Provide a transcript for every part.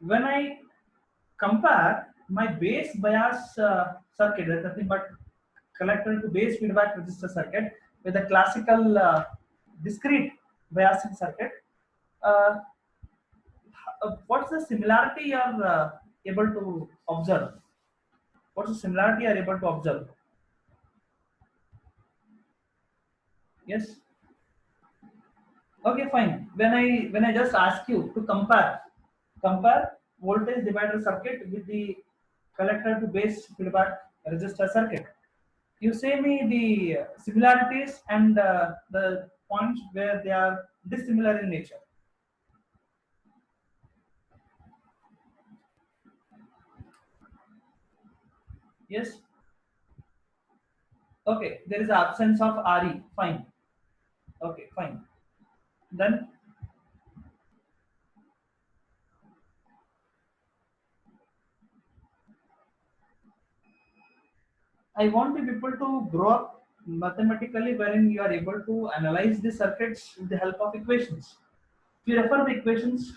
when I compare my base bias circuit, that's nothing but collector to base feedback resistor circuit, with a classical discrete biasing circuit, uh, what's the similarity you're able to observe? What's the similarity you're able to observe? Yes. Okay, fine. When I just ask you to compare voltage divider circuit with the collector to base feedback resistor circuit, you say me the similarities and the points where they are dissimilar in nature. Yes. Okay. There is absence of RE. Fine. Okay. Fine. Then I want the people to grow up mathematically, wherein you are able to analyze the circuits with the help of equations. If you refer the equations,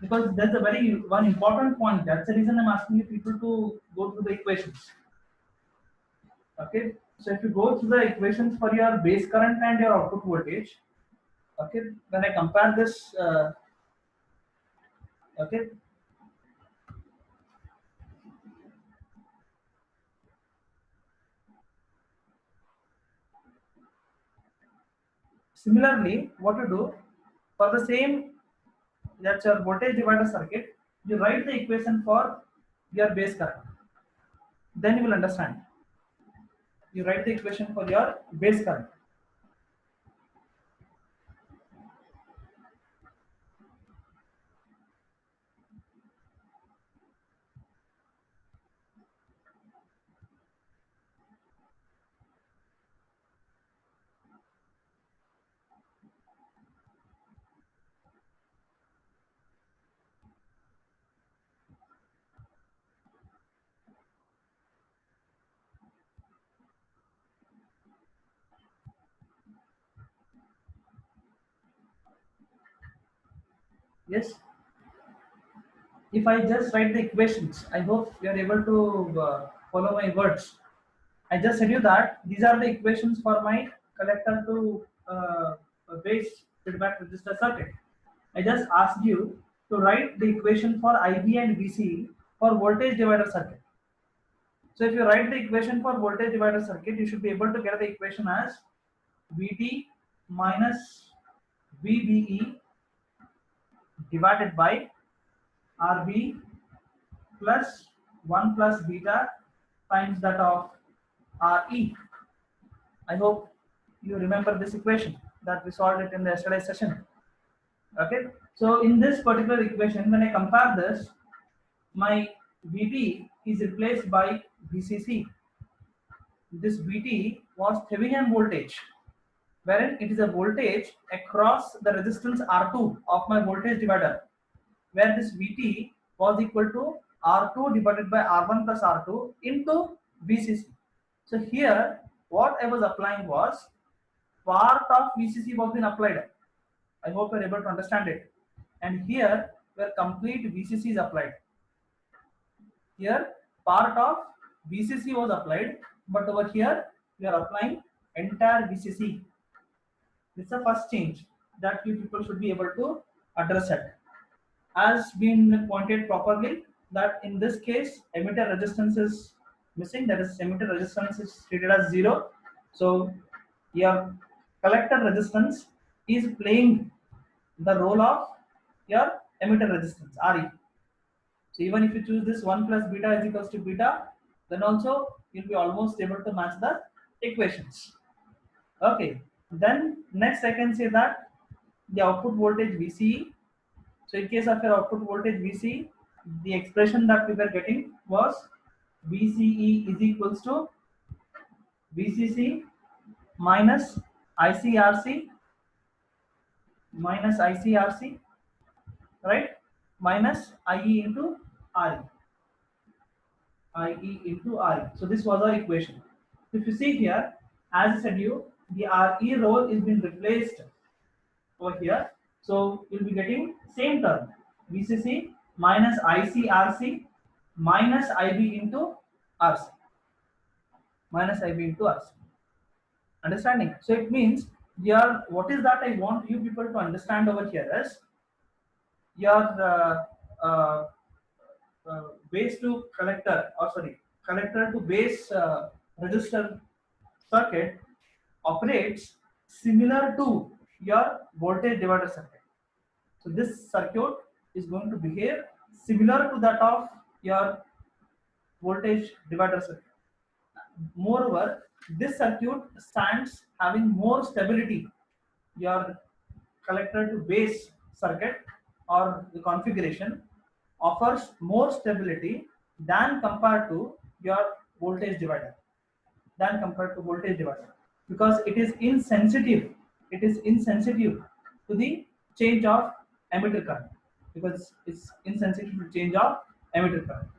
because that's a very one important point. That's the reason I'm asking you people to go through the equations. Okay, so if you go through the equations for your base current and your output voltage, okay, when I compare this, okay, similarly, what you do for the same, that's your voltage divider circuit, you write the equation for your base current. Then you will understand. You write the equation for your base current. Yes. If I just write the equations, I hope you are able to follow my words. I just said you that these are the equations for my collector to base feedback resistor circuit. I just asked you to write the equation for IB and VC for voltage divider circuit. So if you write the equation for voltage divider circuit, you should be able to get the equation as VT minus VBE divided by RB plus 1 plus beta times that of RE. I hope you remember this equation that we solved it in the yesterday session. Okay. So in this particular equation, when I compare this, my VT is replaced by VCC. This VT was Thevenin voltage, wherein it is a voltage across the resistance R2 of my voltage divider, where this Vt was equal to R2 divided by R1 plus R2 into VCC. So here, what I was applying was part of VCC was been applied. I hope you are able to understand it. And here, where complete VCC is applied. Here, part of VCC was applied, but over here, we are applying entire VCC. This is the first change that you people should be able to address it. As been pointed properly, that in this case emitter resistance is missing, that is emitter resistance is treated as 0. So your collector resistance is playing the role of your emitter resistance RE. So even if you choose this 1 plus beta is equals to beta, then also you'll be almost able to match the equations. Okay, then next I can say that the output voltage VCE. So in case of your output voltage VC, the expression that we were getting was VCE is equals to VCC minus ICRC minus ICRC, right? Minus IE into RE. IE into RE. So this was our equation. If you see here, as I said you, the RE role is being replaced over here. So you'll be getting same term VCC minus ICRC minus IB into RC, minus IB into RC. Understanding? So it means your, what is that I want you people to understand over here is your uh, base to collector, or sorry, collector to base resistor circuit operates similar to your voltage divider circuit. So this circuit is going to behave similar to that of your voltage divider circuit. Moreover, this circuit stands having more stability. Your collector to base circuit or the configuration offers more stability than compared to your voltage divider, because it is insensitive to the change of emitter current, because it's insensitive to change of emitter current.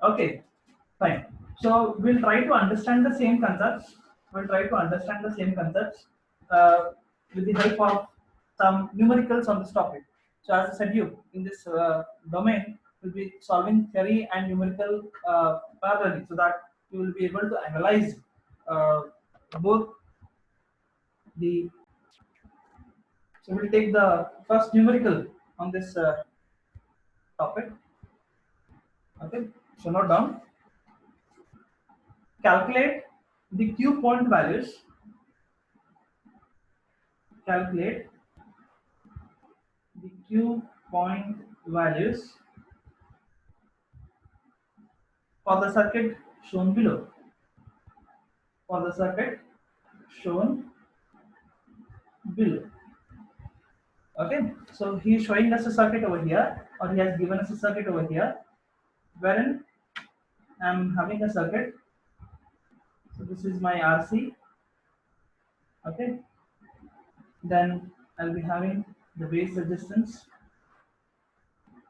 Okay, fine. So we'll try to understand the same concepts. We'll try to understand the same concepts with the help of some numericals on this topic. So as I said, you in this domain will be solving theory and numerical parallelly, so that you will be able to analyze uh, both the. So we'll take the first numerical on this topic. Okay. So note down. Calculate the Q point values. Calculate the Q point values for the circuit shown below. For the circuit shown below. Okay, so he is showing us a circuit over here, or he has given us a circuit over here, wherein I am having a circuit. So this is my RC. Okay, then I'll be having the base resistance.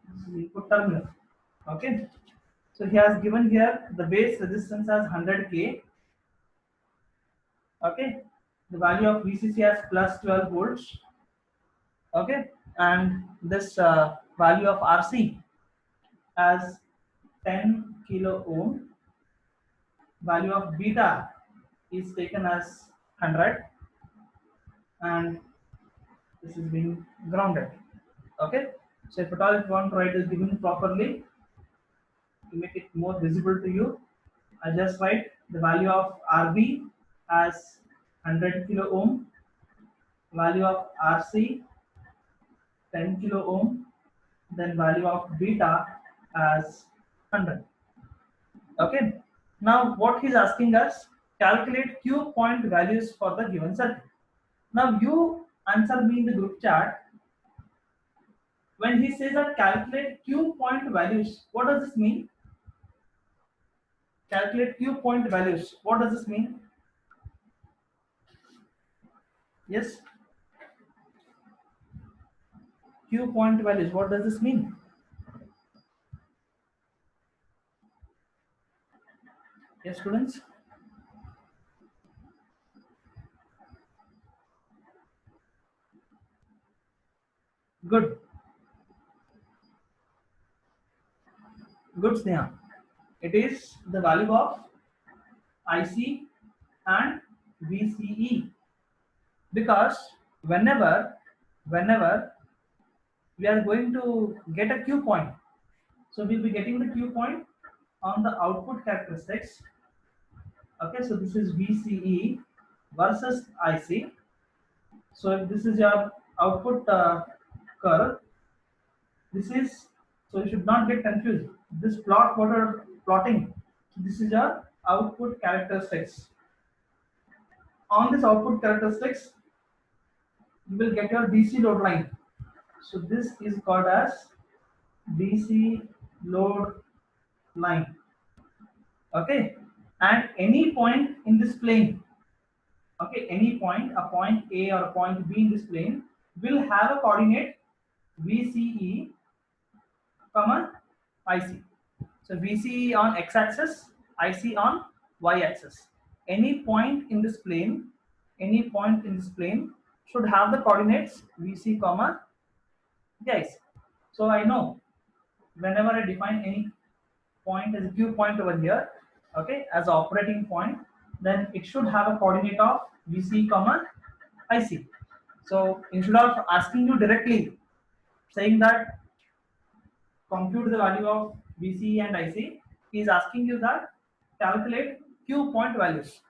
This is input terminal. Okay, so he has given here the base resistance as 100K. Okay, the value of VCC as plus 12 volts. Okay, and this value of RC as 10 kilo ohm. Value of beta is taken as 100, and this is being grounded. Okay, so if at all if you want to write is given properly to make it more visible to you, I just write the value of RB as 100 kilo ohm, value of RC 10 kilo ohm, then value of beta as 100. Okay, now what he's asking us, calculate Q point values for the given circuit. Now you answer me in the group chat. When he says that calculate Q point values, what does this mean? Calculate Q point values, what does this mean? Yes, Q point values, what does this mean? Yes, students. Good. Good, Sneha. It is the value of IC and VCE, because whenever we are going to get a Q point, so we'll be getting the Q point on the output characteristics. Okay, so this is VCE versus IC. So if this is your output curve, this is, so you should not get confused. This plot what are plotting, this is your output characteristics. On this output characteristics, you will get your DC load line. So this is called as DC load line. Okay, and any point in this plane, okay, any point, a point A or a point B in this plane will have a coordinate VCE, comma IC. So VCE on x-axis, IC on y-axis. Any point in this plane, should have the coordinates VC, comma IC. So I know whenever I define any point as a Q point over here, okay, as an operating point, then it should have a coordinate of VC comma IC. So instead of asking you directly saying that compute the value of VC and IC, he is asking you that calculate Q point values.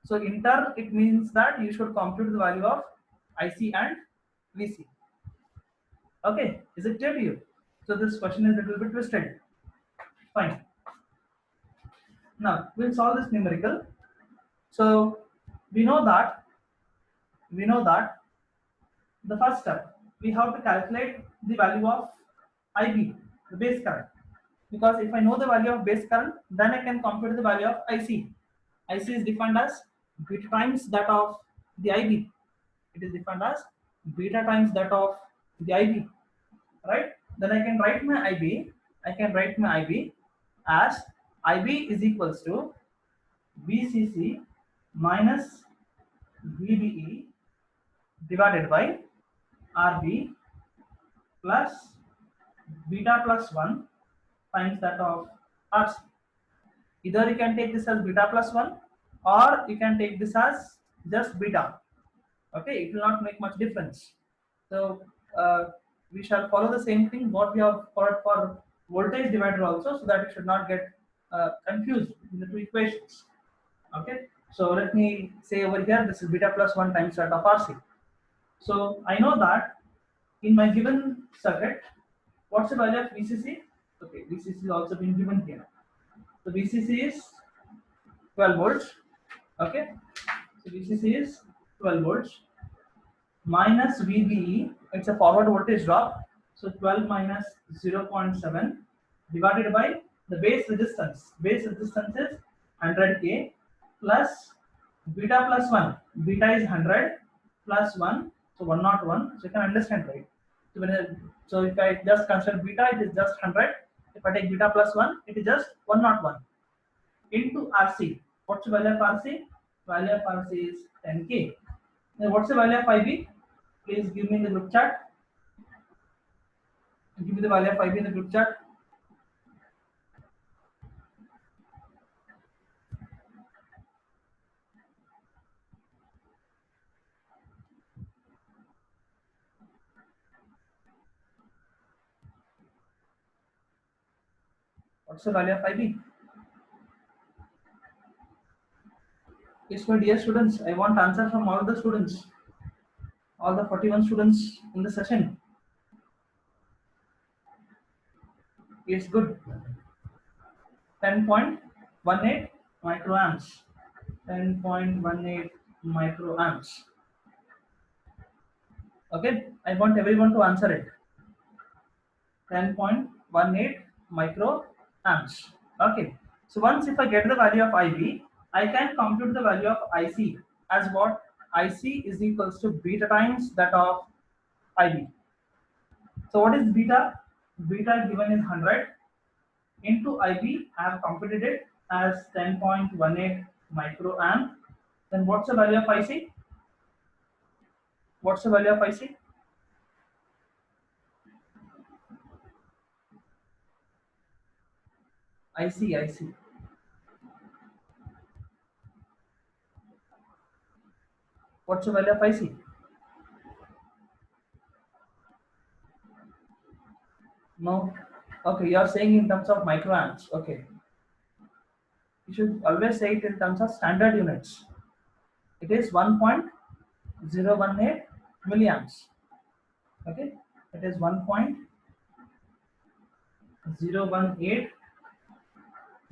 So inter, it means that you should compute the value of IC and VC. Okay, is it clear to you? So this question is a little bit twisted. Fine. Now we'll solve this numerical. So we know that the first step we have to calculate the value of IB, the base current. Because if I know the value of base current, then I can compute the value of IC. IC is defined as beta times that of the IB. It is defined as beta times that of the IB, right? Then I can write my IB. I can write my IB as IB is equals to VCC minus VBE divided by RB plus beta plus 1 times that of RC. Either you can take this as beta plus 1 or you can take this as just beta. Okay, it will not make much difference. So we shall follow the same thing what we have followed for voltage divider also, so that it should not get confused in the two equations. Okay, so let me say over here this is beta plus 1 times that of RC. So I know that in my given circuit, what's the value of VCC? Okay, VCC is also been given here. So VCC is 12 volts. Okay, so VCC is 12 volts minus VBE. It's a forward voltage drop. So 12 minus 0.7 divided by the base resistance. Base resistance is 100K plus beta plus 1. Beta is 100 plus 1, so 101. So you can understand, right? So if I just consider beta, it is just 100. If I take beta plus 1, it is just 101 into RC. What's the value of RC? Value of RC is 10K. Now what's the value of IB? Please give me in the group chat. Give me the value of IB in the group chat. What's the value of IB? Yes, my dear students, I want answer from all the students, all the 41 students in the session. It's good. 10.18 microamps. 10.18 microamps. Okay, I want everyone to answer it. 10.18 microamps. Okay, so once if I get the value of IB, I can compute the value of IC as what? IC is equals to beta times that of IB. So what is beta? Beta given is 100 into IB. I have computed it as 10.18 microamp. Then what's the value of IC? What's the value of IC? IC. What's the value of IC? No. Okay, you are saying in terms of microamps. Okay. You should always say it in terms of standard units. It is 1.018 milliamps. Okay, it is 1.018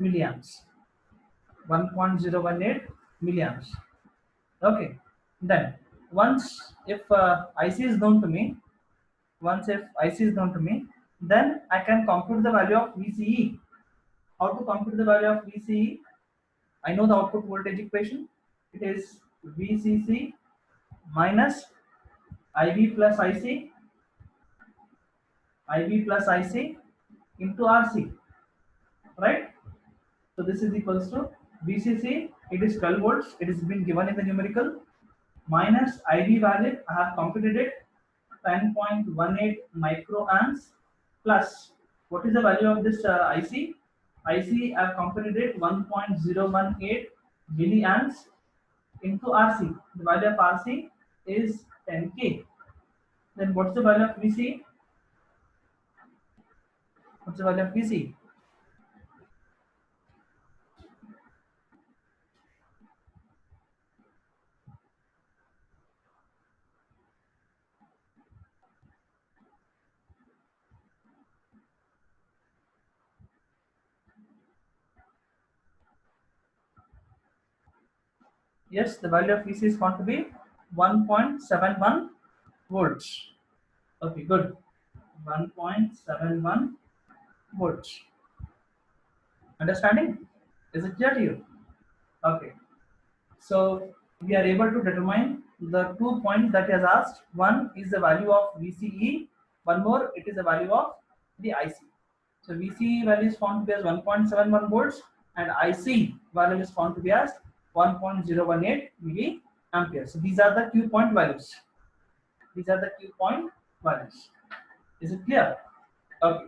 milliamps. 1.018 milliamps. Okay, then once if IC is known to me, then I can compute the value of VCE. How to compute the value of VCE? I know the output voltage equation. It is VCC minus IB plus IC into RC, right? So this is equals to VCC, it is 12 volts, it has been given in the numerical, minus IB value, I have computed it, 10.18 microamps, plus What is the value of this IC? IC I've computed it 1.018 milliamps into RC. The value of RC is 10K. Then what's the value of VC? What's the value of VC? Yes, the value of VC is going to be 1.71 volts. Okay, good. 1.71 volts. Understanding? Is it clear to you? Okay. So we are able to determine the 2 points that he has asked. One is the value of VCE. One more, it is the value of the IC. So VCE value is found to be as 1.71 volts and IC value is found to be as 1.018 milliamperes. So these are the Q point values. These are the Q point values. Is it clear? Okay.